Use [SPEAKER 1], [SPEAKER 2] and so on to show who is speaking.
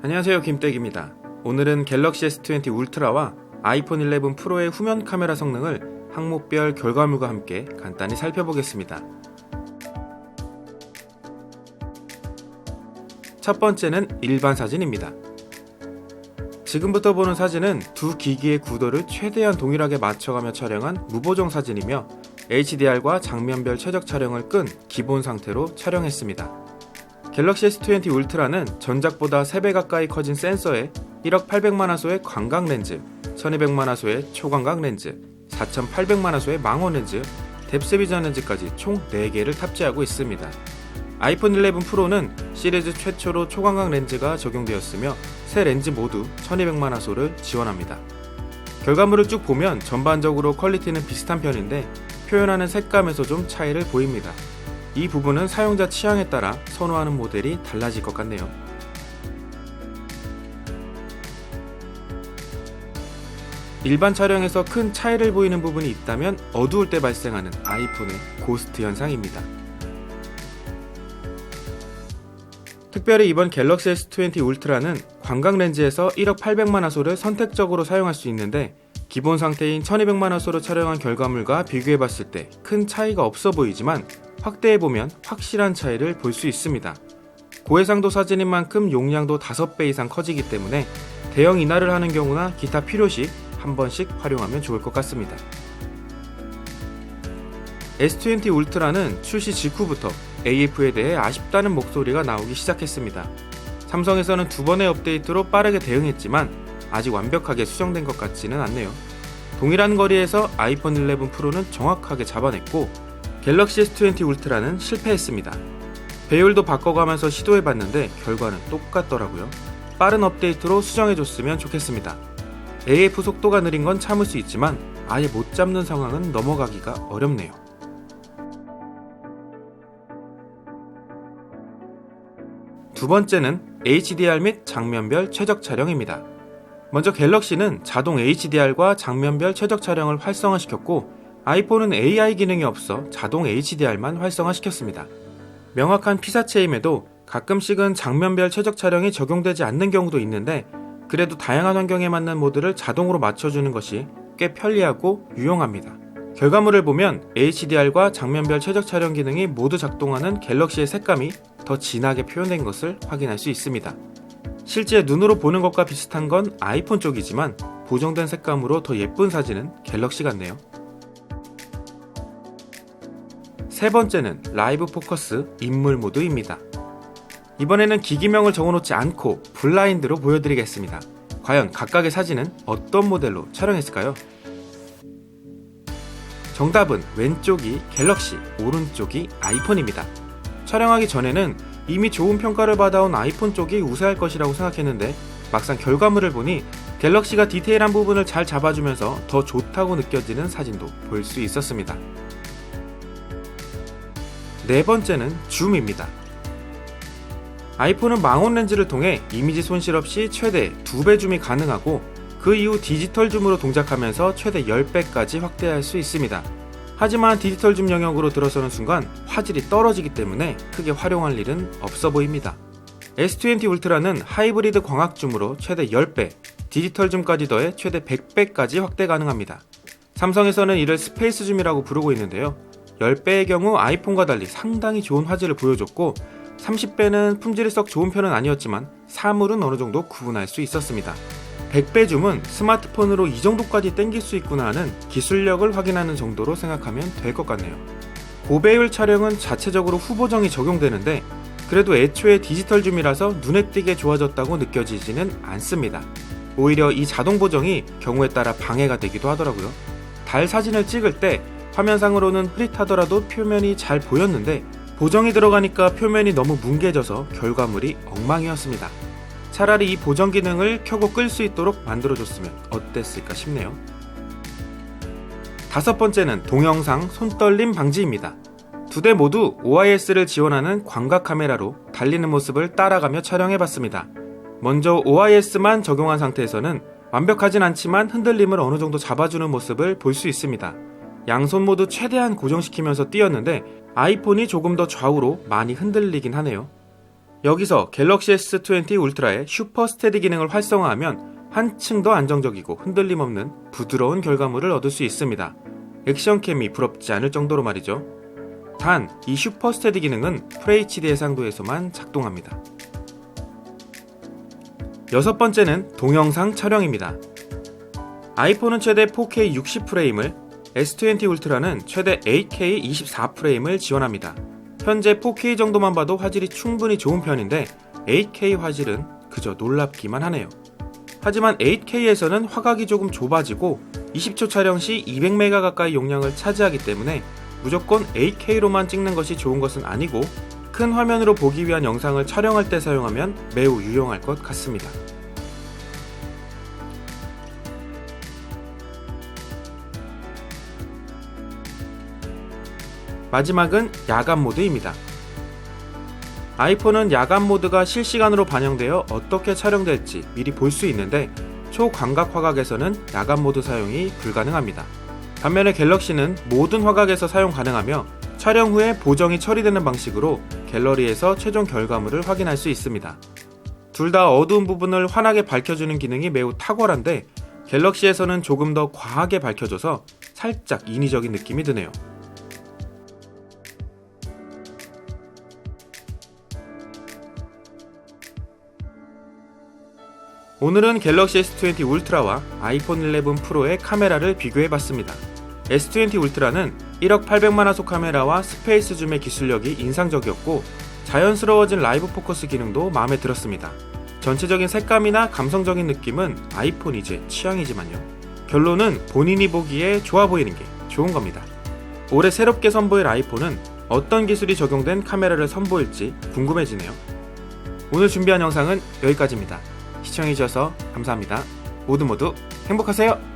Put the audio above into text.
[SPEAKER 1] 안녕하세요, 김댁입니다. 오늘은 갤럭시 S20 울트라와 아이폰 11 프로의 후면 카메라 성능을 항목별 결과물과 함께 간단히 살펴보겠습니다. 첫 번째는 일반 사진입니다. 지금부터 보는 사진은 두 기기의 구도를 최대한 동일하게 맞춰가며 촬영한 무보정 사진이며 HDR과 장면별 최적 촬영을 끈 기본 상태로 촬영했습니다. 갤럭시 S20 울트라는 전작보다 3배 가까이 커진 센서에 1억 800만화소의 광각 렌즈, 1200만화소의 초광각 렌즈, 4800만화소의 망원 렌즈, 뎁스 비전 렌즈까지 총 4개를 탑재하고 있습니다. 아이폰 11 프로는 시리즈 최초로 초광각 렌즈가 적용되었으며 새 렌즈 모두 1200만화소를 지원합니다. 결과물을 쭉 보면 전반적으로 퀄리티는 비슷한 편인데 표현하는 색감에서 좀 차이를 보입니다. 이 부분은 사용자 취향에 따라 선호하는 모델이 달라질 것 같네요. 일반 촬영에서 큰 차이를 보이는 부분이 있다면 어두울 때 발생하는 아이폰의 고스트 현상입니다. 특별히 이번 갤럭시 S20 울트라는 광각 렌즈에서 1억 800만화소를 선택적으로 사용할 수 있는데 기본 상태인 1200만화소로 촬영한 결과물과 비교해봤을 때 큰 차이가 없어 보이지만 확대해보면 확실한 차이를 볼 수 있습니다. 고해상도 사진인 만큼 용량도 5배 이상 커지기 때문에 대형 인화를 하는 경우나 기타 필요시 한 번씩 활용하면 좋을 것 같습니다. S20 울트라는 출시 직후부터 AF에 대해 아쉽다는 목소리가 나오기 시작했습니다. 삼성에서는 2번의 업데이트로 빠르게 대응했지만 아직 완벽하게 수정된 것 같지는 않네요. 동일한 거리에서 아이폰 11 프로는 정확하게 잡아냈고 갤럭시 S20 울트라는 실패했습니다. 배율도 바꿔가면서 시도해봤는데 결과는 똑같더라고요. 빠른 업데이트로 수정해줬으면 좋겠습니다. AF 속도가 느린 건 참을 수 있지만 아예 못 잡는 상황은 넘어가기가 어렵네요. 두 번째는 HDR 및 장면별 최적 촬영입니다. 먼저 갤럭시는 자동 HDR과 장면별 최적 촬영을 활성화시켰고 아이폰은 AI 기능이 없어 자동 HDR만 활성화시켰습니다. 명확한 피사체임에도 가끔씩은 장면별 최적 촬영이 적용되지 않는 경우도 있는데 그래도 다양한 환경에 맞는 모드를 자동으로 맞춰주는 것이 꽤 편리하고 유용합니다. 결과물을 보면 HDR과 장면별 최적 촬영 기능이 모두 작동하는 갤럭시의 색감이 더 진하게 표현된 것을 확인할 수 있습니다. 실제 눈으로 보는 것과 비슷한 건 아이폰 쪽이지만 보정된 색감으로 더 예쁜 사진은 갤럭시 같네요. 세 번째는 라이브 포커스 인물 모드입니다. 이번에는 기기명을 적어놓지 않고 블라인드로 보여드리겠습니다. 과연 각각의 사진은 어떤 모델로 촬영했을까요? 정답은 왼쪽이 갤럭시, 오른쪽이 아이폰입니다. 촬영하기 전에는 이미 좋은 평가를 받아온 아이폰 쪽이 우세할 것이라고 생각했는데 막상 결과물을 보니 갤럭시가 디테일한 부분을 잘 잡아주면서 더 좋다고 느껴지는 사진도 볼 수 있었습니다. 네 번째는 줌입니다. 아이폰은 망원 렌즈를 통해 이미지 손실 없이 최대 2배 줌이 가능하고 그 이후 디지털 줌으로 동작하면서 최대 10배까지 확대할 수 있습니다. 하지만 디지털 줌 영역으로 들어서는 순간 화질이 떨어지기 때문에 크게 활용할 일은 없어 보입니다. S20 울트라는 하이브리드 광학 줌으로 최대 10배, 디지털 줌까지 더해 최대 100배까지 확대 가능합니다. 삼성에서는 이를 스페이스 줌이라고 부르고 있는데요. 10배의 경우 아이폰과 달리 상당히 좋은 화질을 보여줬고 30배는 품질이 썩 좋은 편은 아니었지만 사물은 어느 정도 구분할 수 있었습니다. 100배 줌은 스마트폰으로 이 정도까지 땡길 수 있구나 하는 기술력을 확인하는 정도로 생각하면 될 것 같네요. 고배율 촬영은 자체적으로 후보정이 적용되는데 그래도 애초에 디지털 줌이라서 눈에 띄게 좋아졌다고 느껴지지는 않습니다. 오히려 이 자동 보정이 경우에 따라 방해가 되기도 하더라고요. 달 사진을 찍을 때 화면상으로는 흐릿하더라도 표면이 잘 보였는데 보정이 들어가니까 표면이 너무 뭉개져서 결과물이 엉망이었습니다. 차라리 이 보정 기능을 켜고 끌 수 있도록 만들어줬으면 어땠을까 싶네요. 다섯 번째는 동영상 손떨림 방지입니다. 두 대 모두 OIS를 지원하는 광각 카메라로 달리는 모습을 따라가며 촬영해봤습니다. 먼저 OIS만 적용한 상태에서는 완벽하진 않지만 흔들림을 어느 정도 잡아주는 모습을 볼 수 있습니다. 양손 모두 최대한 고정시키면서 뛰었는데 아이폰이 조금 더 좌우로 많이 흔들리긴 하네요. 여기서 갤럭시 S20 울트라의 슈퍼 스테디 기능을 활성화하면 한층 더 안정적이고 흔들림 없는 부드러운 결과물을 얻을 수 있습니다. 액션캠이 부럽지 않을 정도로 말이죠. 단, 이 슈퍼 스테디 기능은 FHD 해상도에서만 작동합니다. 여섯 번째는 동영상 촬영입니다. 아이폰은 최대 4K 60프레임을, S20 울트라는 최대 8K 24프레임을 지원합니다. 현재 4K 정도만 봐도 화질이 충분히 좋은 편인데 8K 화질은 그저 놀랍기만 하네요. 하지만 8K에서는 화각이 조금 좁아지고 20초 촬영 시 200메가 가까이 용량을 차지하기 때문에 무조건 8K로만 찍는 것이 좋은 것은 아니고 큰 화면으로 보기 위한 영상을 촬영할 때 사용하면 매우 유용할 것 같습니다. 마지막은 야간 모드입니다. 아이폰은 야간 모드가 실시간으로 반영되어 어떻게 촬영될지 미리 볼 수 있는데 초광각 화각에서는 야간 모드 사용이 불가능합니다. 반면에 갤럭시는 모든 화각에서 사용 가능하며 촬영 후에 보정이 처리되는 방식으로 갤러리에서 최종 결과물을 확인할 수 있습니다. 둘 다 어두운 부분을 환하게 밝혀주는 기능이 매우 탁월한데 갤럭시에서는 조금 더 과하게 밝혀줘서 살짝 인위적인 느낌이 드네요. 오늘은 갤럭시 S20 울트라와 아이폰 11 프로의 카메라를 비교해봤습니다. S20 울트라는 1억 800만 화소 카메라와 스페이스 줌의 기술력이 인상적이었고 자연스러워진 라이브 포커스 기능도 마음에 들었습니다. 전체적인 색감이나 감성적인 느낌은 아이폰이 제 취향이지만요. 결론은 본인이 보기에 좋아 보이는 게 좋은 겁니다. 올해 새롭게 선보일 아이폰은 어떤 기술이 적용된 카메라를 선보일지 궁금해지네요. 오늘 준비한 영상은 여기까지입니다. 시청해주셔서 감사합니다. 모두 행복하세요.